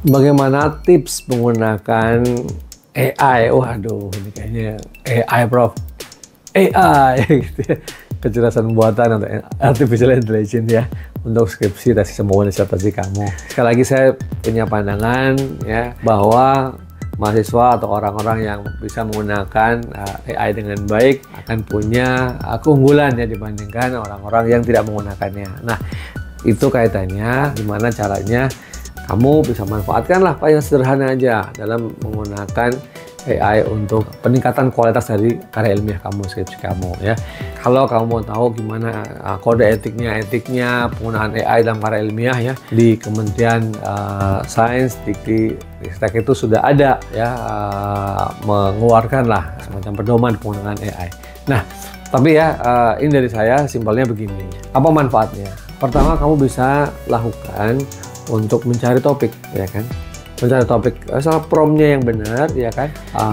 Bagaimana tips menggunakan AI? Waduh, ini kayaknya AI, Prof. AI, gitu ya. Kecerdasan buatan atau artificial intelligence ya, untuk skripsi, tesis maupun disertasi kamu. Sekali lagi saya punya pandangan ya, bahwa mahasiswa atau orang-orang yang bisa menggunakan AI dengan baik akan punya keunggulan ya dibandingkan orang-orang yang tidak menggunakannya. Nah, itu kaitannya gimana caranya kamu bisa manfaatkan lah paling sederhana aja dalam menggunakan AI untuk peningkatan kualitas dari karya ilmiah kamu, skripsi kamu ya. Kalau kamu mau tahu gimana kode etiknya penggunaan AI dalam karya ilmiah ya, di Kementerian Sains, Ristek itu sudah ada ya, mengeluarkan lah semacam pedoman penggunaan AI. Nah, tapi ya ini dari saya simpelnya begini. Apa manfaatnya? Pertama, kamu bisa lakukan untuk mencari topik ya kan. Mencari topik asal promptnya yang benar ya kan,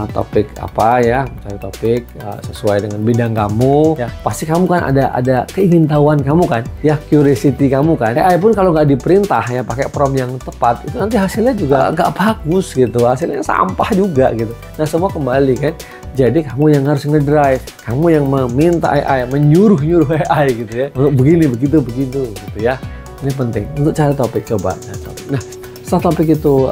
topik apa ya, mencari topik sesuai dengan bidang kamu ya. Pasti kamu kan ada keingintahuan kamu kan ya, curiosity kamu kan. AI pun kalau nggak diperintah ya pakai prompt yang tepat, itu nanti hasilnya juga nggak bagus gitu, hasilnya sampah juga gitu. Nah, semua kembali kan, jadi kamu yang harus ngedrive, kamu yang meminta AI, menyuruh AI gitu ya, untuk begini begitu gitu ya. Ini penting untuk cari topik, coba cari topik. Nah, setelah topik itu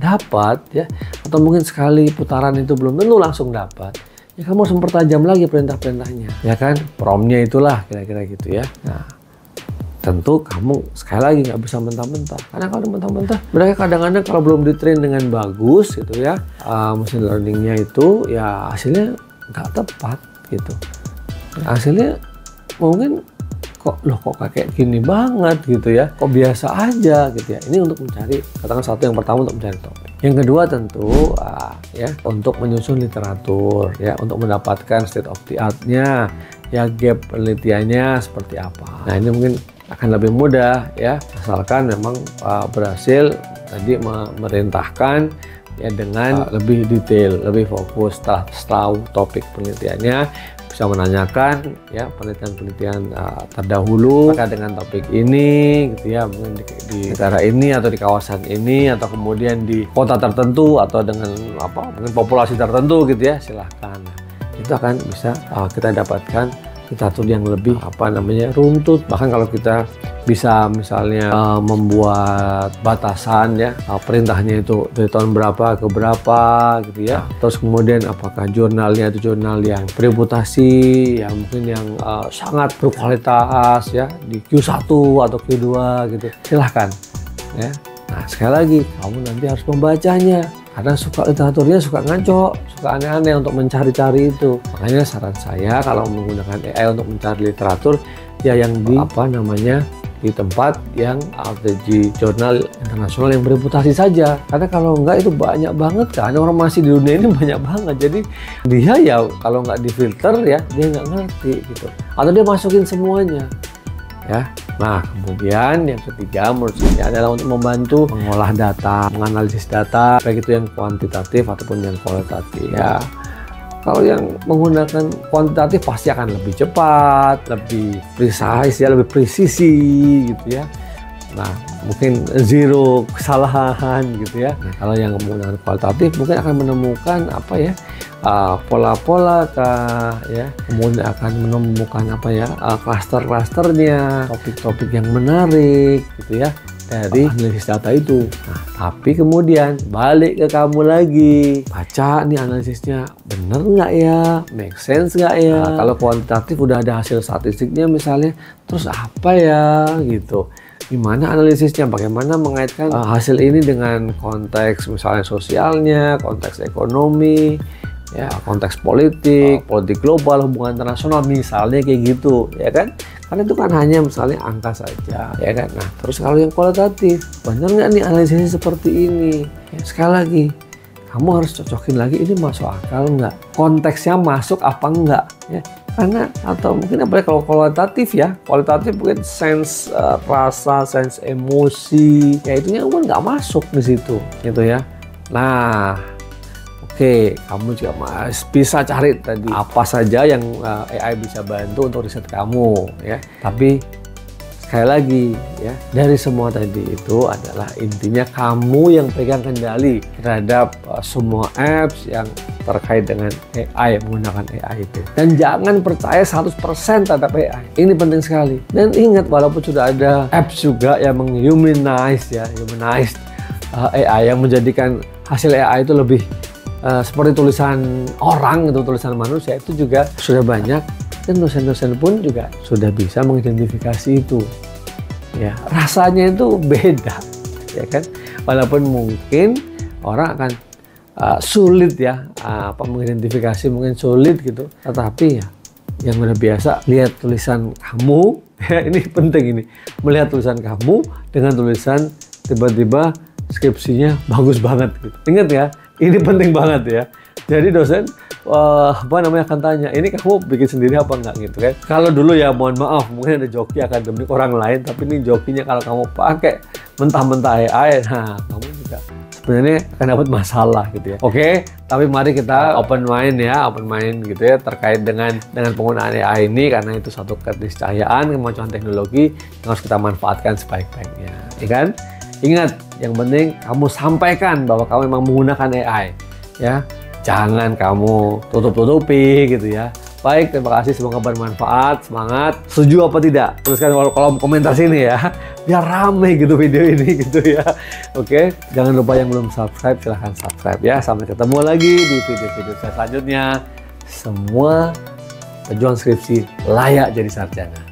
dapat ya, atau mungkin sekali putaran itu belum tentu langsung dapat ya, kamu harus mempertajam lagi perintahnya ya kan, promptnya itulah kira-kira gitu ya. Nah, tentu kamu sekali lagi nggak bisa mentah-mentah, karena kalau mentah-mentah mereka kadang-kadang kalau belum ditrain dengan bagus gitu ya, machine learningnya itu ya hasilnya nggak tepat gitu. Hasilnya mungkin kok kayak gini banget gitu ya, kok biasa aja gitu ya. Ini untuk mencari, katakan satu yang pertama untuk mencari topik. Yang kedua tentu ya untuk menyusun literatur ya, untuk mendapatkan state of the art-nya ya, gap penelitiannya seperti apa. Nah, ini mungkin akan lebih mudah ya, asalkan memang berhasil tadi memerintahkan ya dengan lebih detail, lebih fokus setelah topik penelitiannya, bisa menanyakan ya penelitian terdahulu terkait dengan topik ini gitu ya, mungkin di negara ini atau di kawasan ini, atau kemudian di kota tertentu atau dengan mungkin populasi tertentu gitu ya, silahkan. Itu akan bisa kita dapatkan literatur yang lebih runtut. Bahkan kalau kita bisa misalnya membuat batasan ya, perintahnya itu dari tahun berapa ke berapa gitu ya. Terus kemudian apakah jurnalnya itu jurnal yang bereputasi, yang mungkin yang sangat berkualitas ya, di Q1 atau Q2 gitu. Silahkan ya. Nah, sekali lagi kamu nanti harus membacanya, karena literaturnya suka ngaco, suka aneh-aneh untuk mencari-cari itu. Makanya saran saya kalau menggunakan AI untuk mencari literatur ya, yang di tempat yang di jurnal internasional yang bereputasi saja. Karena kalau enggak itu banyak banget kan, informasi di dunia ini banyak banget. Jadi dia ya kalau nggak difilter ya, dia nggak ngerti gitu. Atau dia masukin semuanya ya. Nah, kemudian yang ketiga menurut saya adalah untuk membantu mengolah data, menganalisis data, baik itu yang kuantitatif ataupun yang kualitatif ya. Kalau yang menggunakan kuantitatif pasti akan lebih cepat, lebih precise ya, lebih presisi gitu ya. Nah, mungkin zero kesalahan gitu ya. Nah, kalau yang menggunakan kualitatif mungkin akan menemukan pola-pola ya, kemudian akan menemukan klaster-klasternya, topik-topik yang menarik gitu ya dari analisis data itu. Nah, tapi kemudian balik ke kamu lagi, baca nih analisisnya, bener nggak ya, make sense nggak ya. Kalau kuantitatif udah ada hasil statistiknya misalnya, terus apa ya gitu, gimana analisisnya, bagaimana mengaitkan hasil ini dengan konteks misalnya sosialnya, konteks ekonomi ya, konteks politik global, hubungan internasional misalnya, kayak gitu ya kan. Karena itu kan hanya misalnya angka saja ya kan. Nah, terus kalau yang kualitatif, benar nggak nih analisisnya seperti ini ya, sekali lagi kamu harus cocokin lagi, ini masuk akal nggak, konteksnya masuk apa enggak ya. Karena atau mungkin apalagi kalau kualitatif mungkin sense rasa, sense emosi ya, itunya kan nggak masuk di situ gitu ya. Nah, oke, kamu juga bisa cari tadi apa saja yang AI bisa bantu untuk riset kamu ya. Tapi Sekali lagi ya, dari semua tadi itu adalah intinya kamu yang pegang kendali terhadap semua apps yang terkait dengan AI, menggunakan AI itu. Dan jangan percaya 100% terhadap AI. Ini penting sekali. Dan ingat, walaupun sudah ada apps juga yang menghumanize ya, AI, yang menjadikan hasil AI itu lebih seperti tulisan orang, itu tulisan manusia, itu juga sudah banyak. Dan dosen-dosen pun juga sudah bisa mengidentifikasi itu. Ya, rasanya itu beda, ya kan? Walaupun mungkin orang akan sulit ya, mengidentifikasi mungkin sulit gitu. Tetapi ya, yang udah biasa lihat tulisan kamu, ya ini penting ini, melihat tulisan kamu dengan tulisan tiba-tiba skripsinya bagus banget gitu. Ingat ya, ini penting banget ya. Jadi dosen akan tanya, ini kamu bikin sendiri apa enggak gitu kan? Kalau dulu ya mohon maaf, mungkin ada joki akademik orang lain, tapi ini jokinya kalau kamu pakai mentah-mentah AI, nah kamu juga sebenarnya akan dapat masalah gitu ya. Oke, tapi mari kita open mind gitu ya terkait dengan penggunaan AI ini, karena itu suatu keniscayaan, kemajuan teknologi yang harus kita manfaatkan sebaik-baiknya, ya kan? Ingat, yang penting kamu sampaikan bahwa kamu memang menggunakan AI, ya. Jangan kamu tutup-tutupi gitu ya. Baik, terima kasih, semoga bermanfaat, semangat. Setuju apa tidak? Tuliskan di kolom komentar sini ya. Biar rame gitu video ini gitu ya. Oke, jangan lupa yang belum subscribe, silahkan subscribe ya. Sampai ketemu lagi di video-video saya selanjutnya. Semua pejuang skripsi layak jadi sarjana.